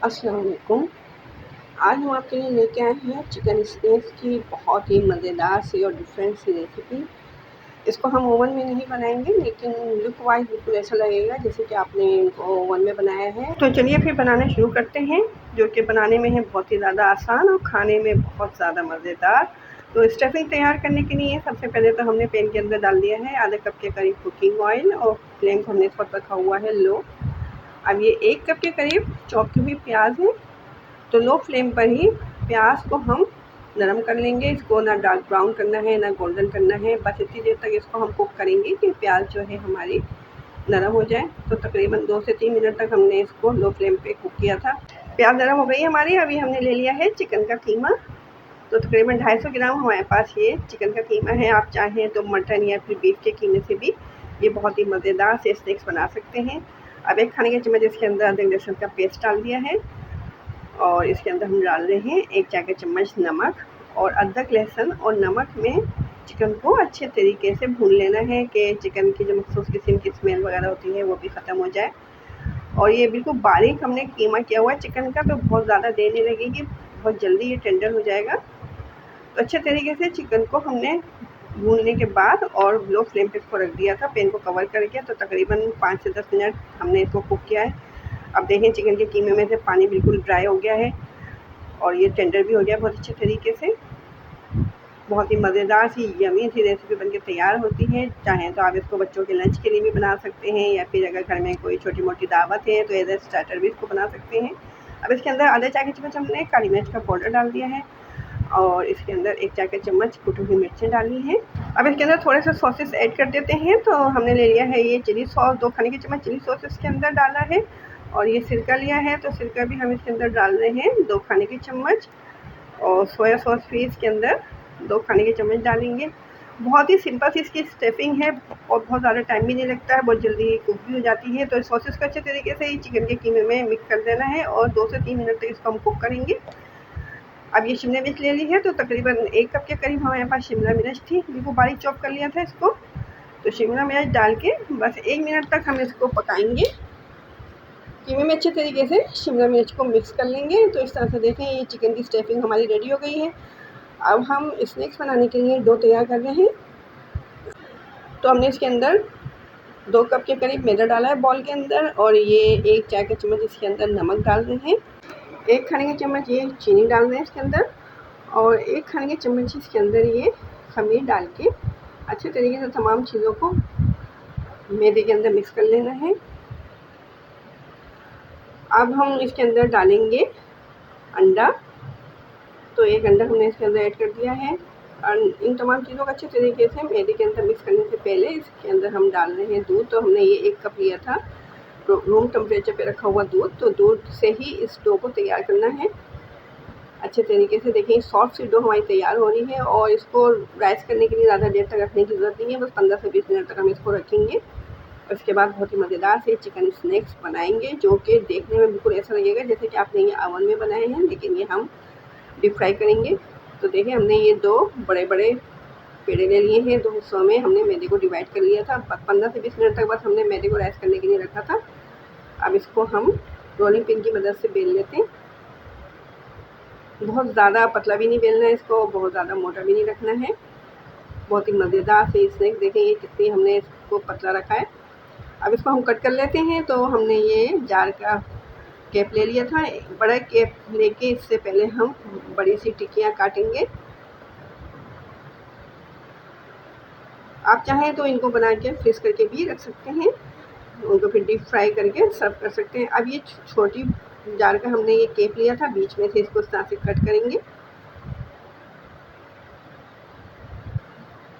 अस्सलाम वालेकुम। आज हम आपके लिए लेके आए हैं चिकन स्नैक्स की बहुत ही मज़ेदार सी और डिफरेंट सी रेसिपी। इसको हम ओवन में नहीं बनाएंगे, लेकिन लुक वाइज बिल्कुल ऐसा लगेगा जैसे कि आपने इनको ओवन में बनाया है। तो चलिए फिर बनाना शुरू करते हैं, जो कि बनाने में है बहुत ही ज़्यादा आसान और खाने में बहुत ज़्यादा मज़ेदार। तो स्टफिंग तैयार करने के लिए सबसे पहले तो हमने पैन के अंदर डाल दिया है आधा कप के करीब कुकिंग ऑयल, और फ्लेम को हमने इस वक्त रखा हुआ है लो। अब ये 1 कप के करीब चॉप की हुई प्याज है, तो लो फ्लेम पर ही प्याज को हम नरम कर लेंगे। इसको ना डार्क ब्राउन करना है ना गोल्डन करना है, बस इतनी देर तक इसको हम कुक करेंगे कि प्याज जो है हमारी नरम हो जाए। तो तकरीबन 2 से 3 मिनट तक हमने इसको लो फ्लेम पे कुक किया था। प्याज नरम हो गई है हमारी। अभी हमने ले लिया है चिकन का कीमा। तो तकरीबन 250 ग्राम हमारे पास ये चिकन का कीमा है। आप चाहें तो मटन या फिर बीफ के कीमे से भी ये बहुत ही मज़ेदार से स्नैक्स बना सकते हैं। अब 1 खाने के चम्मच इसके अंदर अदरक लहसुन का पेस्ट डाल दिया है, और इसके अंदर हम डाल रहे हैं 1 चाय का चम्मच नमक। और अदरक लहसुन और नमक में चिकन को अच्छे तरीके से भून लेना है कि चिकन की जो मखसूस किस्म की स्मेल वगैरह होती है वो भी ख़त्म हो जाए। और ये बिल्कुल बारीक हमने कीमा किया हुआ है चिकन का, तो बहुत ज़्यादा देर नहीं लगेगी, बहुत जल्दी ये टेंडर हो जाएगा। तो अच्छे तरीके से चिकन को हमने भूनने के बाद और लो फ्लेम पे इसको रख दिया था, पैन को कवर करके। तो तकरीबन 5 से 10 मिनट हमने इसको कुक किया है। अब देखें चिकन के कीमे में से पानी बिल्कुल ड्राई हो गया है और ये टेंडर भी हो गया बहुत अच्छे तरीके से। बहुत ही मज़ेदार सी यमी सी रेसिपी बनके तैयार होती है। चाहें तो आप इसको बच्चों के लंच के लिए भी बना सकते हैं, या फिर अगर घर में कोई छोटी मोटी दावत है तो एज ए स्टार्टर भी इसको बना सकते हैं। अब इसके अंदर आधा चाय का चम्मच हमने काली मिर्च का पाउडर डाल दिया है, और इसके अंदर 1 चाय का चम्मच कुटी हुई मिर्चें डाली हैं। अब इसके अंदर थोड़े से सॉसेस ऐड कर देते हैं। तो हमने ले लिया है ये चिली सॉस, 2 खाने के चम्मच चिली सॉस इसके अंदर डाला है, और ये सिरका लिया है तो सिरका भी हम इसके अंदर डाल रहे हैं 2 खाने के चम्मच। और सोया सॉस भी इसके अंदर 2 खाने के चम्मच डालेंगे। बहुत ही सिंपल सी इसकी स्टफिंग है और बहुत ज़्यादा टाइम भी नहीं लगता है, बहुत जल्दी कुक भी हो जाती है। तो सॉसेस को अच्छे तरीके से ही चिकन के कीमे में मिक्स कर देना है, और 2 से 3 मिनट तक इसको हम कुक करेंगे। अब ये शिमला मिर्च ले ली है, तो तकरीबन 1 कप के करीब हमारे पास शिमला मिर्च थी, बिल्कुल बारीक चॉप कर लिया था इसको। तो शिमला मिर्च डाल के बस 1 मिनट तक हम इसको पकाएंगे। कीमे में अच्छे तरीके से शिमला मिर्च को मिक्स कर लेंगे। तो इस तरह से देखें ये चिकन की स्टफिंग हमारी रेडी हो गई है। अब हम स्नैक्स बनाने के लिए डो तैयार कर रहे हैं। तो हमने इसके अंदर 2 कप के करीब मैदा डाला है बॉल के अंदर, और ये 1 चाय का चम्मच इसके अंदर नमक डाल रहे हैं, 1 खाने का चम्मच ये चीनी डाल रहे हैं इसके अंदर, और 1 खाने के चम्मच इसके अंदर ये खमीर डाल के अच्छे तरीके से तमाम चीज़ों को मैदे के अंदर मिक्स कर लेना है। अब हम इसके अंदर डालेंगे अंडा। तो 1 अंडा हमने इसके अंदर ऐड कर दिया है, और इन तमाम चीज़ों को अच्छे तरीके से मैदे के अंदर मिक्स करने से पहले इसके अंदर हम डाल रहे हैं दूध। तो हमने ये 1 कप लिया था रूम टेम्परेचर पे रखा हुआ दूध, तो दूध से ही इस डो को तैयार करना है अच्छे तरीके से। देखिए सॉफ्ट सी डो हमारी तैयार हो रही है, और इसको राइस करने के लिए ज़्यादा देर तक रखने की ज़रूरत नहीं है, बस 15 से 20 मिनट तक हम इसको रखेंगे। उसके बाद बहुत ही मज़ेदार से चिकन स्नैक्स बनाएंगे, जो कि देखने में बिल्कुल ऐसा लगेगा जैसे कि आपने ये ओवन में बनाए हैं, लेकिन ये हम डीप फ्राई करेंगे। तो देखिए हमने ये 2 बड़े बड़े पेड़े ले लिए हैं, 2 हिस्सों में हमने मैदे को डिवाइड कर लिया था। 15 से 20 मिनट तक बस हमने मैदे को राइस करने के लिए रखा था। अब इसको हम रोलिंग पिन की मदद से बेल लेते हैं। बहुत ज़्यादा पतला भी नहीं बेलना है इसको, बहुत ज़्यादा मोटा भी नहीं रखना है। बहुत ही मज़ेदार से स्नैक देखें ये कितनी हमने इसको पतला रखा है। अब इसको हम कट कर लेते हैं। तो हमने ये जार का कैप ले लिया था, बड़ा कैप लेके इससे पहले हम बड़ी सी टिक्कियाँ काटेंगे। आप चाहें तो इनको बना के फ्रीज करके भी रख सकते हैं, उनको फिर डीप फ्राई करके सर्व कर सकते हैं। अब ये छोटी जार का हमने ये केक लिया था, बीच में से इसको इस तरह से कट करेंगे।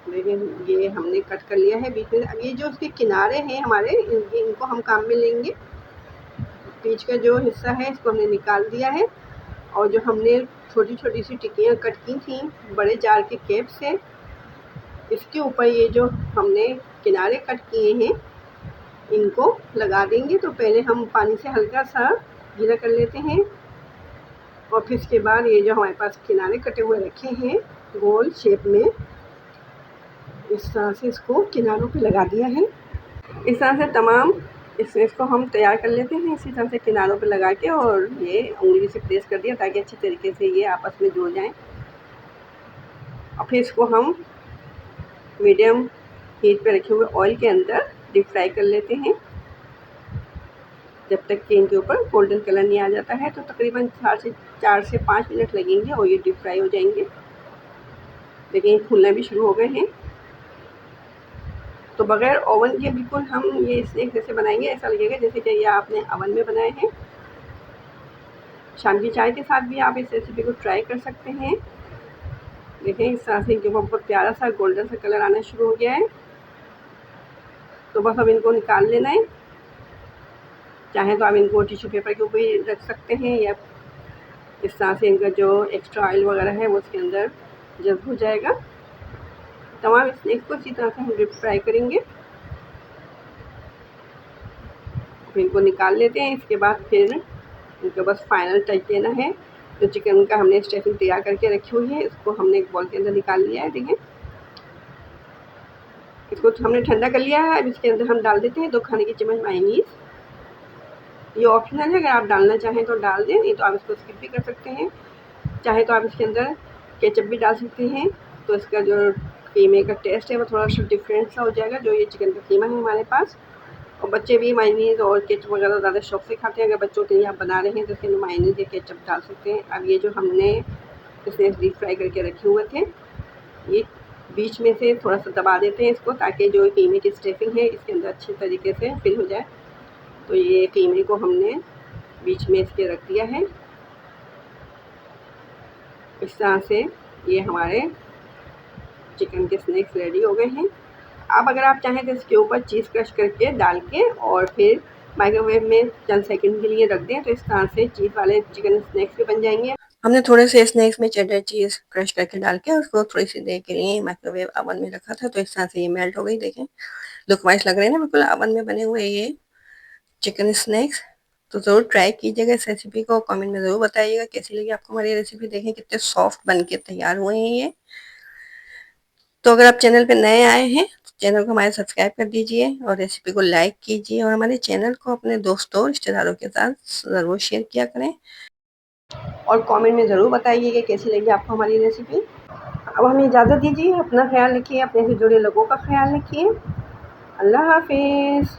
देखिए ये हमने कट कर लिया है बीच में। अब ये जो उसके किनारे हैं हमारे, इनको हम काम में लेंगे। बीच का जो हिस्सा है इसको हमने निकाल दिया है, और जो हमने छोटी छोटी सी टिक्कियाँ कट की थी बड़े जार के केक से, इसके ऊपर ये जो हमने किनारे कट किए हैं इनको लगा देंगे। तो पहले हम पानी से हल्का सा गीला कर लेते हैं, और फिर इसके बाद ये जो हमारे पास किनारे कटे हुए रखे हैं गोल शेप में, इस तरह से इसको किनारों पे लगा दिया है। इस तरह से तमाम इसको हम तैयार कर लेते हैं इसी तरह से किनारों पे लगा के, और ये उँगली से प्रेस कर दिया ताकि अच्छी तरीके से ये आपस में जुड़ जाएँ। और फिर इसको हम मीडियम हीट पे रखे हुए ऑयल के अंदर डीप फ्राई कर लेते हैं, जब तक कि इनके ऊपर गोल्डन कलर नहीं आ जाता है। तो तकरीबन 4 से 5 मिनट लगेंगे और ये डीप फ्राई हो जाएंगे। देखिए ये फूलना भी शुरू हो गए हैं। तो बगैर ओवन के बिल्कुल हम ये स्नैक्स जैसे बनाएंगे, ऐसा लगेगा जैसे कि ये आपने ओवन में बनाए हैं। शाम की चाय के साथ भी आप इस रेसिपी को ट्राई कर सकते हैं। देखें इस तरह से इनके ऊपर बहुत प्यारा सा गोल्डन सा कलर आना शुरू हो गया है। तो बस अब इनको निकाल लेना है। चाहे तो आप इनको टिश्यू पेपर के ऊपर ही रख सकते हैं, या इस तरह से इनका जो एक्स्ट्रा ऑयल वगैरह है वो उसके अंदर जज़्ब हो जाएगा। तमाम स्नैक्स को इसी तरह से हम डीप फ्राई करेंगे। फिर इनको निकाल लेते हैं। इसके बाद फिर इनको बस फाइनल टच देना है। तो चिकन का हमने स्टफिंग तैयार करके रखी हुई है, इसको हमने एक बॉल के अंदर निकाल लिया है। देखिए इसको हमने ठंडा कर लिया है। अब इसके अंदर हम डाल देते हैं 2 खाने की चम्मच मायोनीज़। ये ऑप्शनल है, अगर आप डालना चाहें तो डाल दें, नहीं तो आप इसको स्किप भी कर सकते हैं। चाहे तो आप इसके अंदर केचप भी डाल सकते हैं, तो इसका जो कीमे का टेस्ट है वो थोड़ा सा डिफरेंट सा हो जाएगा। जो ये चिकन का कीमा है हमारे पास, और बच्चे भी मायोनीज़ और केचप वगैरह ज़्यादा शौक से खाते हैं। अगर बच्चों के लिए आप बना रहे हैं तो इसके अंदर मायोनीज़ या केचप डाल सकते हैं। अब ये जो हमने इसमें डीप फ्राई करके रखे हुए थे, ये बीच में से थोड़ा सा दबा देते हैं इसको, ताकि जो कीमे की स्टफिंग है इसके अंदर अच्छे तरीके से फिल हो जाए। तो ये कीमे को हमने बीच में इसके रख दिया है। इस तरह से ये हमारे चिकन के स्नैक्स रेडी हो गए हैं। अब अगर आप चाहें तो इसके ऊपर चीज़ क्रश करके डाल के और फिर माइक्रोवेव में चंद सेकंड के लिए रख दें, तो इस तरह से चीज़ वाले चिकन स्नैक्स भी बन जाएंगे। हमने थोड़े से स्नैक्स में चेडर चीज़ क्रश करके डाल के उसको थोड़ी सी देर के लिए माइक्रोवेव ओवन में रखा था, तो इस तरह से ये मेल्ट हो गई। देखें लुक वाइज लग रहे हैं ना, बिल्कुल ओवन में बने हुए ये चिकन स्नैक्स। तो ज़रूर ट्राई कीजिएगा इस रेसिपी को, कमेंट में ज़रूर बताइएगा कैसी लगी आपको हमारी रेसिपी। देखें कितने सॉफ्ट बन के तैयार हुए हैं ये। तो अगर आप चैनल पे नए आए हैं तो चैनल को हमारे सब्सक्राइब कर दीजिए और रेसिपी को लाइक कीजिए, और हमारे चैनल को अपने दोस्तों रिश्तेदारों के साथ ज़रूर शेयर किया करें, और कमेंट में ज़रूर बताइए कि कैसी लगी आपको हमारी रेसिपी। अब हमें इजाज़त दीजिए, अपना ख्याल रखिए, अपने से जुड़े लोगों का ख्याल रखिए। अल्लाह हाफिज़।